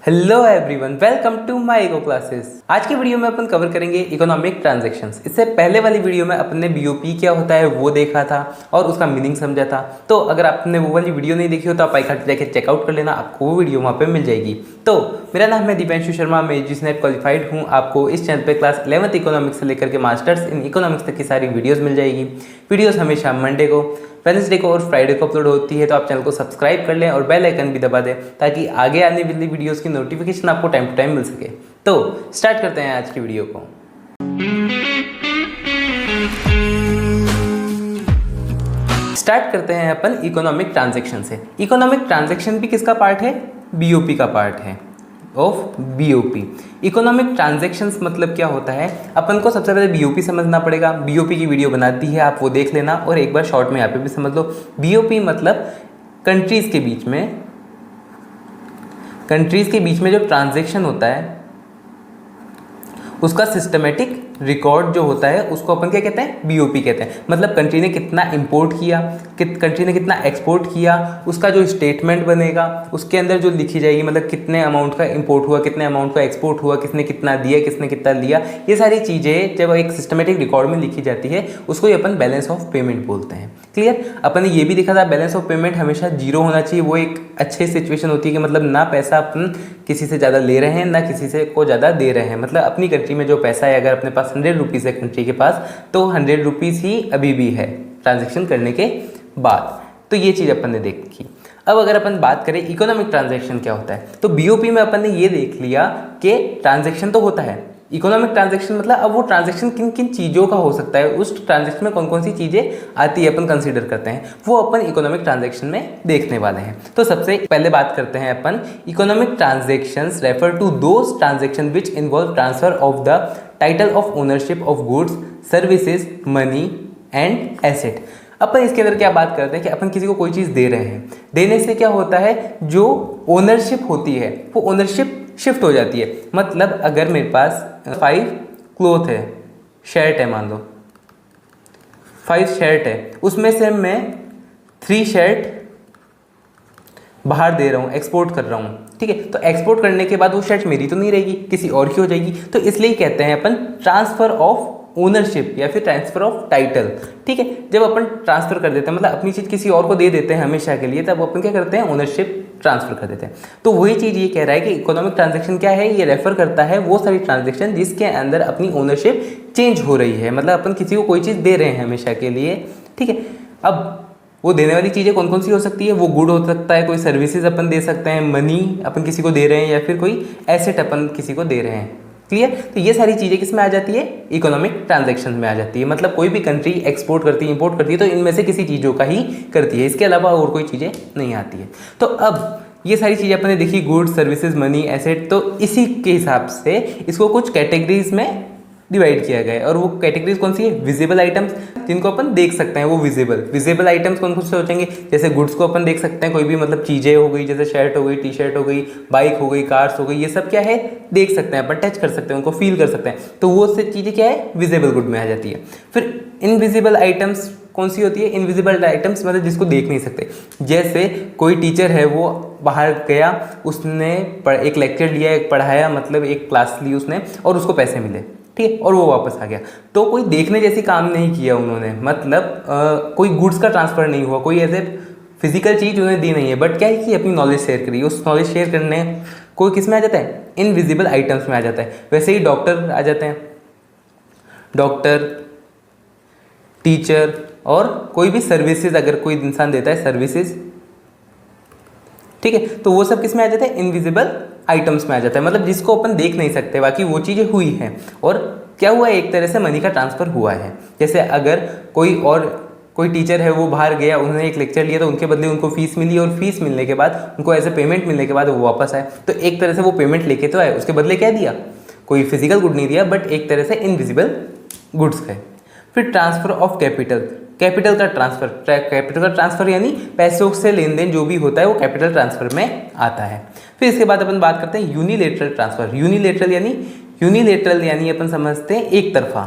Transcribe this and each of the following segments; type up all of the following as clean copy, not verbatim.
Hello everyone, welcome to my eco classes. आज की video में अपन कवर करेंगे इकोनॉमिक ट्रांजैक्शंस। इससे पहले वाली वीडियो में अपने बीओपी क्या होता है वो देखा था और उसका मीनिंग समझा था। तो अगर आपने वो वाली वीडियो नहीं देखी हो तो आप आईकार्ड जाके चेकआउट कर लेना, आपको वो वीडियो वहाँ पे मिल जाएगी। तो मेरा नाम है दीपांशु शर्मा, मैं यूजीसी नेट क्वालिफाइड हूँ। आपको इस चैनल पे क्लास 11th इकोनॉमिक्स से लेकर के मास्टर्स इन इकोनॉमिक्स तक की सारी वीडियोज़ मिल जाएगी। वीडियोज़ हमेशा मंडे को, वेडनेसडे को और फ्राइडे को अपलोड होती है। तो आप चैनल को सब्सक्राइब कर लें और बेल आइकन भी दबा दें ताकि आगे आने वाली वीडियोस की नोटिफिकेशन आपको टाइम टू टाइम मिल सके। तो स्टार्ट करते हैं आज की वीडियो को। स्टार्ट करते हैं अपन इकोनॉमिक ट्रांजैक्शन से। इकोनॉमिक ट्रांजैक्शन भी किसका पार्ट है? बीओपी का पार्ट है ऑफ बीओपी। इकोनॉमिक ट्रांजैक्शंस मतलब क्या होता है, अपन को सबसे पहले बीओपी समझना पड़ेगा। बीओपी की वीडियो बनाती है, आप वो देख लेना और एक बार शॉर्ट में यहाँ पे भी समझ लो। बीओपी मतलब कंट्रीज के बीच में जो ट्रांजैक्शन होता है उसका सिस्टमेटिक रिकॉर्ड जो होता है उसको अपन क्या कहते हैं? बीओपी कहते हैं। मतलब कंट्री ने कितना इंपोर्ट किया, कंट्री ने कितना एक्सपोर्ट किया, उसका जो स्टेटमेंट बनेगा उसके अंदर जो लिखी जाएगी, मतलब कितने अमाउंट का इंपोर्ट हुआ, कितने अमाउंट का एक्सपोर्ट हुआ, किसने कितना दिया, किसने कितना लिया, ये सारी चीज़ें जब एक सिस्टमेटिक रिकॉर्ड में लिखी जाती है उसको ही अपन बैलेंस ऑफ पेमेंट बोलते हैं। क्लियर? अपन ने ये भी देखा था बैलेंस ऑफ पेमेंट हमेशा जीरो होना चाहिए। वो एक अच्छी सिचुएशन होती है कि मतलब ना पैसा अपन किसी से ज़्यादा ले रहे हैं ना किसी से को ज़्यादा दे रहे हैं। मतलब अपनी कंट्री में जो पैसा है, अगर अपने पास 100 रुपीज़ है कंट्री के पास, तो 100 रुपीज़ ही अभी भी है ट्रांजैक्शन करने के बाद। तो ये चीज़ अपन ने देखी। अब अगर अपन बात करें इकोनॉमिक ट्रांजैक्शन क्या होता है, तो बीओपी में अपन ने ये देख लिया कि ट्रांजैक्शन तो होता है। इकोनॉमिक ट्रांजैक्शन मतलब अब वो ट्रांजैक्शन किन किन चीज़ों का हो सकता है, उस ट्रांजैक्शन में कौन कौन सी चीज़ें आती है अपन कंसीडर करते हैं, वो अपन इकोनॉमिक ट्रांजैक्शन में देखने वाले हैं। तो सबसे पहले बात करते हैं अपन economic transactions refer to those transaction which involve transfer of the title of ownership of goods, services, money and asset. अपन इसके अंदर क्या बात करते हैं कि अपन किसी को कोई चीज़ दे रहे हैं, देने से क्या होता है, जो ओनरशिप होती है वो ओनरशिप शिफ्ट हो जाती है। मतलब अगर मेरे पास 5 क्लोथ है, शर्ट है, मान लो 5 शर्ट है, उसमें से मैं 3 शर्ट बाहर दे रहा हूँ, एक्सपोर्ट कर रहा हूँ। ठीक है, तो एक्सपोर्ट करने के बाद वो शर्ट मेरी तो नहीं रहेगी, किसी और की हो जाएगी। तो इसलिए कहते हैं अपन ट्रांसफर ऑफ ओनरशिप या फिर ट्रांसफर ऑफ टाइटल। ठीक है, जब अपन ट्रांसफर कर देते हैं, मतलब अपनी चीज़ किसी और को दे देते हैं हमेशा के लिए, तब अपन क्या करते हैं? ओनरशिप ट्रांसफर कर देते हैं। तो वही चीज़ ये कह रहा है कि इकोनॉमिक ट्रांजैक्शन क्या है, ये रेफर करता है वो सारी ट्रांजैक्शन जिसके अंदर अपनी ओनरशिप चेंज हो रही है। मतलब अपन किसी को कोई चीज़ दे रहे हैं हमेशा के लिए। ठीक है, अब वो देने वाली चीज़ें कौन कौन सी हो सकती है? वो गुड हो सकता है, कोई सर्विसेज अपन दे सकते हैं, मनी अपन किसी को दे रहे हैं, या फिर कोई एसेट अपन किसी को दे रहे हैं। क्लियर? तो ये सारी चीज़ें किस में आ जाती है? इकोनॉमिक ट्रांजैक्शन में आ जाती है। मतलब कोई भी कंट्री एक्सपोर्ट करती है, इंपोर्ट करती है, तो इनमें से किसी चीज़ों का ही करती है, इसके अलावा और कोई चीज़ें नहीं आती है। तो अब ये सारी चीज़ें अपन ने देखी, गुड्स, सर्विसेज, मनी, एसेट। तो इसी के हिसाब से इसको कुछ कैटेगरीज में डिवाइड किया गया है। और वो कैटेगरीज कौन सी है? विजिबल आइटम्स, जिनको अपन देख सकते हैं, वो विजिबल आइटम्स कौन कौन से हो जाएंगे? जैसे गुड्स को अपन देख सकते हैं, कोई भी मतलब चीज़ें हो गई, जैसे शर्ट हो गई, टी शर्ट हो गई, बाइक हो गई, कार्स हो गई, ये सब क्या है? देख सकते हैं अपन, टच कर सकते हैं, उनको फील कर सकते हैं। तो वो सब चीज़ें क्या है? विजिबल गुड में आ जाती है। फिर इनविजिबल आइटम्स कौन सी होती है? इनविजिबल आइटम्स मतलब जिसको देख नहीं सकते। जैसे कोई टीचर है, वो बाहर गया, उसने एक लेक्चर लिया, एक पढ़ाया, मतलब एक क्लास ली उसने, और उसको पैसे मिले। ठीक है, और वो वापस आ गया। तो कोई देखने जैसी काम नहीं किया उन्होंने, मतलब कोई गुड्स का ट्रांसफर नहीं हुआ, कोई ऐसे फिजिकल चीज़ उन्हें दी नहीं है, बट क्या है कि अपनी नॉलेज शेयर करी। उस नॉलेज शेयर करने कोई किस में आ जाता है? इनविजिबल आइटम्स में आ जाता है। वैसे ही डॉक्टर आ जाते हैं, डॉक्टर, टीचर, और कोई भी सर्विसेज अगर कोई इंसान देता है, सर्विसेज। ठीक है, तो वो सब किस में आ जाता है? इनविजिबल आइटम्स में आ जाता है। मतलब जिसको अपन देख नहीं सकते, बाकी वो चीज़ें हुई हैं। और क्या हुआ है? एक तरह से मनी का ट्रांसफ़र हुआ है। जैसे अगर कोई टीचर है, वो बाहर गया, उन्होंने एक लेक्चर लिया, तो उनके बदले उनको फीस मिली, और फीस मिलने के बाद उनको एज ए पेमेंट मिलने के बाद वो वापस आए। तो एक तरह से वो पेमेंट लेके तो आए, उसके बदले क्या दिया? कोई फिजिकल गुड नहीं दिया, बट एक तरह से इनविजिबल गुड्स गए। फिर ट्रांसफ़र ऑफ कैपिटल, कैपिटल का ट्रांसफ़र यानी पैसों से लेन देन जो भी होता है वो कैपिटल ट्रांसफ़र में आता है। फिर इसके बाद अपन बात करते हैं यूनिलेटरल ट्रांसफ़र। यूनिलेटरल यानी अपन समझते हैं एक तरफा।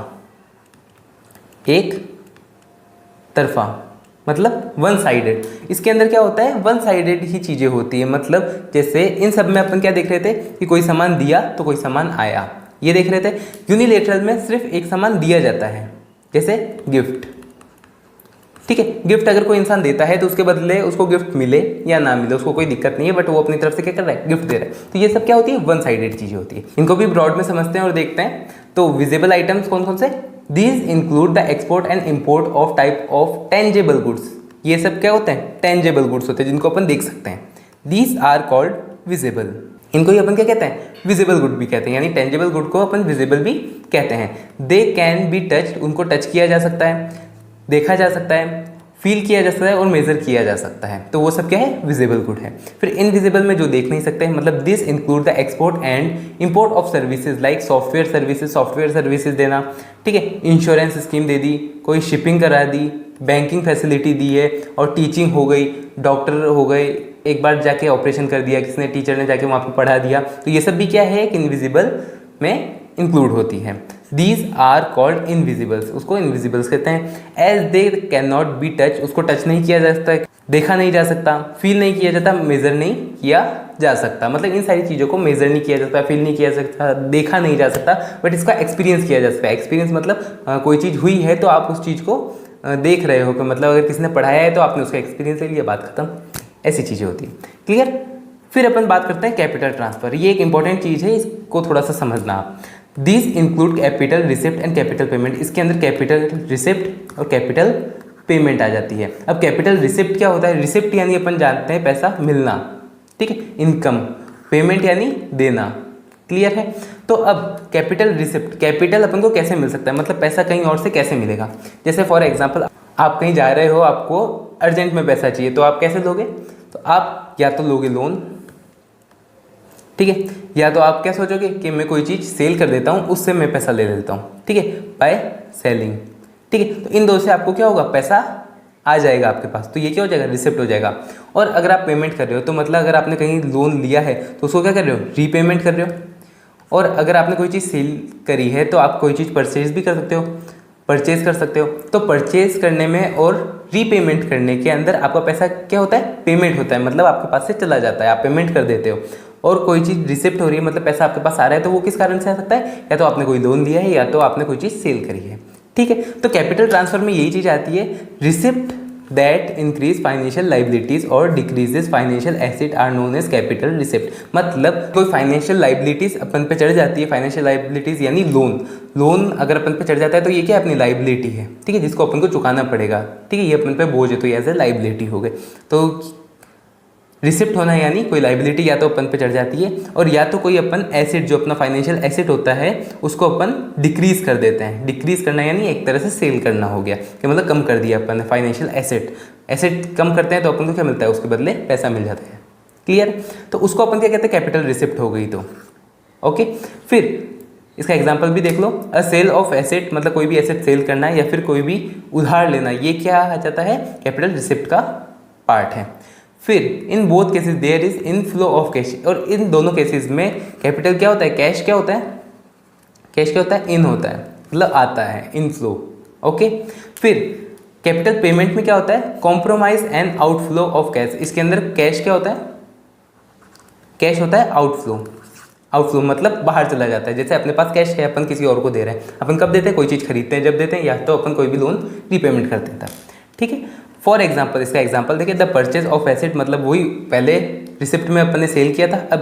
मतलब वन साइडेड। इसके अंदर क्या होता है, वन साइडेड ही चीज़ें होती है। मतलब जैसे इन सब में अपन क्या देख रहे थे कि कोई सामान दिया तो कोई सामान आया, ये देख रहे थे। यूनिलेटरल में सिर्फ एक सामान दिया जाता है, जैसे गिफ्ट, ठीक है। गिफ्ट अगर कोई इंसान देता है तो उसके बदले उसको गिफ्ट मिले या ना मिले उसको कोई दिक्कत नहीं है, बट वो अपनी तरफ से क्या कर रहा है, गिफ्ट दे रहा है। तो ये सब क्या होती है, वन साइडेड चीज़ें होती है। इनको भी ब्रॉड में समझते हैं और देखते हैं। तो विजिबल आइटम्स कौन कौन से, these include the export and import of type of tangible goods. ये सब क्या होते हैं, टेंजेबल गुड्स होते हैं जिनको अपन देख सकते हैं। These are called visible. इनको ही अपन क्या कहते हैं, विजिबल गुड भी कहते हैं, यानी टेंजेबल गुड को अपन विजिबल भी कहते हैं। दे कैन बी टच्ड, उनको टच किया जा सकता है, देखा जा सकता है, फील किया जा सकता है और मेजर किया जा सकता है। तो वो सब क्या है, विजिबल गुड है। फिर इनविजिबल में जो देख नहीं सकते हैं, मतलब this include the export and import of services like software services देना, ठीक है। इंश्योरेंस स्कीम दे दी, कोई शिपिंग करा दी, बैंकिंग फैसिलिटी दी है, और टीचिंग हो गई, डॉक्टर हो गए, एक बार जाके ऑपरेशन कर दिया किसने, टीचर ने जाके वहाँ पे पढ़ा दिया। तो ये सब भी क्या है, कि इनविजिबल में इंक्लूड होती है। दीज आर कॉल्ड इनविजिबल्स, उसको इनविजिबल्स कहते हैं। As they can not be touch, उसको टच नहीं किया जा सकता, देखा नहीं जा सकता, फील नहीं किया जाता, मेजर नहीं किया जा सकता। मतलब इन सारी चीज़ों को मेजर नहीं किया जा सकता, फील नहीं किया जा सकता, देखा नहीं जा सकता, बट इसका एक्सपीरियंस किया जा सकता है। एक्सपीरियंस मतलब कोई चीज़ हुई है तो आप उस चीज़ को देख रहे हो, कि मतलब अगर किसी ने पढ़ाया है तो आपने उसका एक्सपीरियंस ले लिया, बात खत्म। ऐसी चीज़ें होती हैं, क्लियर। फिर अपन बात करते हैं कैपिटल ट्रांसफर। ये एक इंपॉर्टेंट चीज़ है, इसको थोड़ा सा समझना आप। This include capital receipt and capital payment. इसके अंदर कैपिटल रिसिप्ट और कैपिटल पेमेंट आ जाती है। अब कैपिटल रिसिप्ट क्या होता है, रिसिप्ट यानी अपन जानते हैं पैसा मिलना, ठीक है, इनकम। पेमेंट यानी देना, क्लियर है। तो अब कैपिटल रिसिप्ट, कैपिटल अपन को कैसे मिल सकता है, मतलब पैसा कहीं और से कैसे मिलेगा। जैसे फॉर एग्जाम्पल आप कहीं जा रहे हो, आपको अर्जेंट में पैसा चाहिए, तो आप कैसे लोगे, तो आप या तो लोगे लोन, ठीक है, या तो आप क्या सोचोगे कि मैं कोई चीज़ सेल कर देता हूँ, उससे मैं पैसा ले लेता हूँ, ठीक है, बाय सेलिंग, ठीक है। तो इन दो से आपको क्या होगा, पैसा आ जाएगा आपके पास, तो ये क्या हो जाएगा, रिसिप्ट हो जाएगा। और अगर आप पेमेंट कर रहे हो, तो मतलब अगर आपने कहीं लोन लिया है तो उसको क्या कर रहे हो, रीपेमेंट कर रहे हो। और अगर आपने कोई चीज़ सेल करी है तो आप कोई चीज़ परचेज भी कर सकते हो, परचेज कर सकते हो। तो परचेज करने में और रीपेमेंट करने के अंदर आपका पैसा क्या होता है, पेमेंट होता है, मतलब आपके पास से चला जाता है, आप पेमेंट कर देते हो। और कोई चीज़ रिसिप्ट हो रही है, मतलब पैसा आपके पास आ रहा है, तो वो किस कारण से आ सकता है, या तो आपने कोई लोन लिया है या तो आपने कोई चीज़ सेल करी है, ठीक है। तो कैपिटल ट्रांसफर में यही चीज़ आती है, receipt that increase financial liabilities और decreases financial asset are known as capital receipt. मतलब कोई फाइनेंशियल लाइबिलिटीज अपन पे चढ़ जाती है, फाइनेंशियल लाइबिलिटीज यानी लोन अगर अपन पे चढ़ जाता है तो ये क्या अपनी लाइबिलिटी है, ठीक है, जिसको अपन को चुकाना पड़ेगा, ठीक है, ये अपन पे बोझ है, तो ये एज ए लाइबिलिटी हो गए। तो रिसिप्ट होना यानी कोई लाइबिलिटी या तो अपन पे चढ़ जाती है, और या तो कोई अपन एसेट जो अपना फाइनेंशियल एसेट होता है उसको अपन डिक्रीज कर देते हैं। डिक्रीज करना यानी एक तरह से सेल करना हो गया, कि मतलब कम कर दिया अपन ने फाइनेंशियल एसेट कम करते हैं तो अपन को क्या मिलता है, उसके बदले पैसा मिल जाता है, क्लियर। तो उसको अपन क्या कहते हैं, कैपिटल रिसिप्ट हो गई। तो ओके, फिर इसका एग्जाम्पल भी देख लो, अ सेल ऑफ एसेट, मतलब कोई भी एसेट सेल करना है या फिर कोई भी उधार लेना, ये क्या आ जाता है, कैपिटल रिसिप्ट का पार्ट है। फिर in both cases there is inflow of cash, और इन दोनों केसेस में कैपिटल क्या होता है, कैश क्या होता है, कैश क्या होता है, इन होता है, मतलब आता है, इनफ्लो, ओके। फिर कैपिटल पेमेंट में क्या होता है, compromise and outflow of cash. इसके अंदर कैश क्या होता है, कैश होता है आउटफ्लो मतलब बाहर चला जाता है। जैसे अपने पास कैश है, अपन किसी और को दे रहे हैं, अपन कब देते हैं, कोई चीज़ खरीदते हैं जब देते हैं, या तो अपन कोई भी लोन रीपेमेंट कर देता है, ठीक है। फॉर एग्जाम्पल, इसका एग्जाम्पल देखिए, द परचेज ऑफ एसेट, मतलब वही पहले रिसिप्ट में अपन ने सेल किया था, अब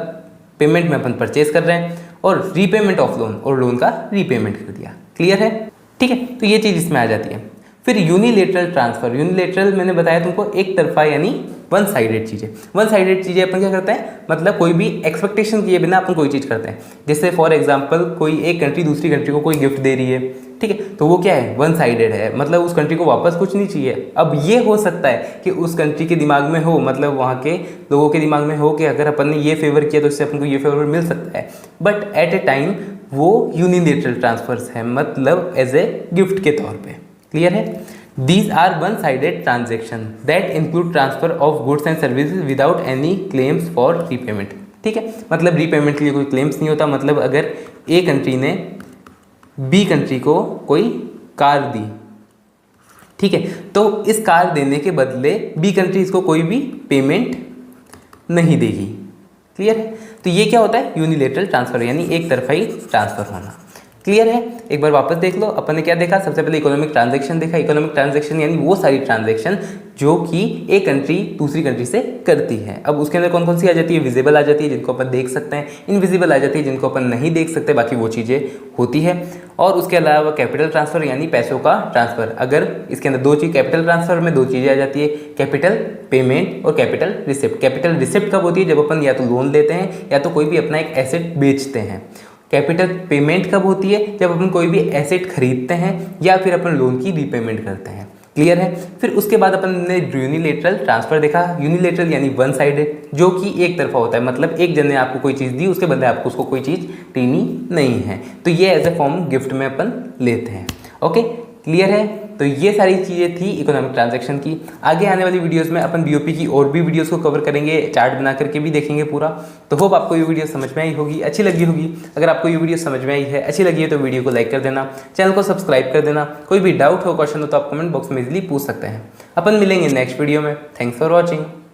पेमेंट में अपन परचेज कर रहे हैं, और रीपेमेंट ऑफ लोन, और लोन का रीपेमेंट कर दिया, क्लियर है, ठीक है। तो ये चीज़ इसमें आ जाती है। फिर यूनिलेटरल ट्रांसफर, यूनिलेटरल मैंने बताया तुमको एक तरफा यानी वन साइडेड चीज़ें। वन साइडेड चीज़ें अपन क्या करते हैं, मतलब कोई भी एक्सपेक्टेशन किए बिना अपन कोई चीज़ करते हैं। जैसे फॉर एग्जांपल कोई एक कंट्री दूसरी कंट्री को कोई गिफ्ट दे रही है, ठीक है, तो वो क्या है, वन साइडेड है, मतलब उस कंट्री को वापस कुछ नहीं चाहिए। अब ये हो सकता है कि उस कंट्री के दिमाग में हो, मतलब वहाँ के लोगों के दिमाग में हो कि अगर अपन ने ये फेवर किया तो इससे अपन को ये फेवर मिल सकता है, बट एट ए टाइम वो यूनिलेटरल ट्रांसफर्स है, मतलब एज ए गिफ्ट के तौर पर, क्लियर है। These are one-sided transactions that include transfer of goods and services without any claims for repayment, ठीक है, मतलब रीपेमेंट के लिए कोई क्लेम्स नहीं होता। मतलब अगर ए कंट्री ने बी कंट्री को कोई कार दी, ठीक है। तो इस कार देने के बदले बी कंट्री इसको कोई भी पेमेंट नहीं देगी। क्लियर है? तो ये क्या होता है? यूनिलेटरल ट्रांसफर, यानी एक तरफाई ट्रांसफर होना। क्लियर है? एक बार वापस देख लो, अपन ने क्या देखा? सबसे पहले इकोनॉमिक ट्रांजैक्शन देखा। इकोनॉमिक ट्रांजैक्शन यानी वो सारी ट्रांजैक्शन जो कि एक कंट्री दूसरी कंट्री से करती है। अब उसके अंदर कौन कौन सी आ जाती है? विजिबल आ जाती है, जिनको अपन देख सकते हैं। इनविजिबल आ जाती है, जिनको अपन नहीं देख सकते, बाकी वो चीज़ें होती है। और उसके अलावा कैपिटल ट्रांसफर यानी पैसों का ट्रांसफर। अगर इसके अंदर दो चीज़, कैपिटल ट्रांसफर में दो चीज़ें आ जाती है, कैपिटल पेमेंट और कैपिटल रिसिप्ट। कैपिटल रिसिप्ट कब होती है? जब अपन या तो लोन लेते हैं या तो कोई भी अपना एक एसेट बेचते हैं। कैपिटल पेमेंट कब होती है? जब अपन कोई भी एसेट खरीदते हैं या फिर अपन लोन की रीपेमेंट करते हैं। क्लियर है? फिर उसके बाद अपन ने यूनिलेटरल ट्रांसफर देखा। यूनिलेटरल यानी वन साइडेड, जो कि एक तरफा होता है, मतलब एक जन ने आपको कोई चीज़ दी, उसके बदले आपको उसको कोई चीज़ देनी नहीं है। तो ये एज ए फॉर्म गिफ्ट में अपन लेते हैं। ओके, क्लियर है? तो ये सारी चीज़ें थी इकोनॉमिक ट्रांजैक्शन की। आगे आने वाली वीडियोस में अपन बीओपी की और भी वीडियोस को कवर करेंगे, चार्ट बना करके भी देखेंगे पूरा। तो होप आपको ये वीडियो समझ में आई होगी, अच्छी लगी होगी। अगर आपको ये वीडियो समझ में आई है, अच्छी लगी है, तो वीडियो को लाइक कर देना, चैनल को सब्सक्राइब कर देना। कोई भी डाउट हो, क्वेश्चन हो तो आप कमेंट बॉक्स में इजीली पूछ सकते हैं। अपन मिलेंगे नेक्स्ट वीडियो में। Thanks for watching.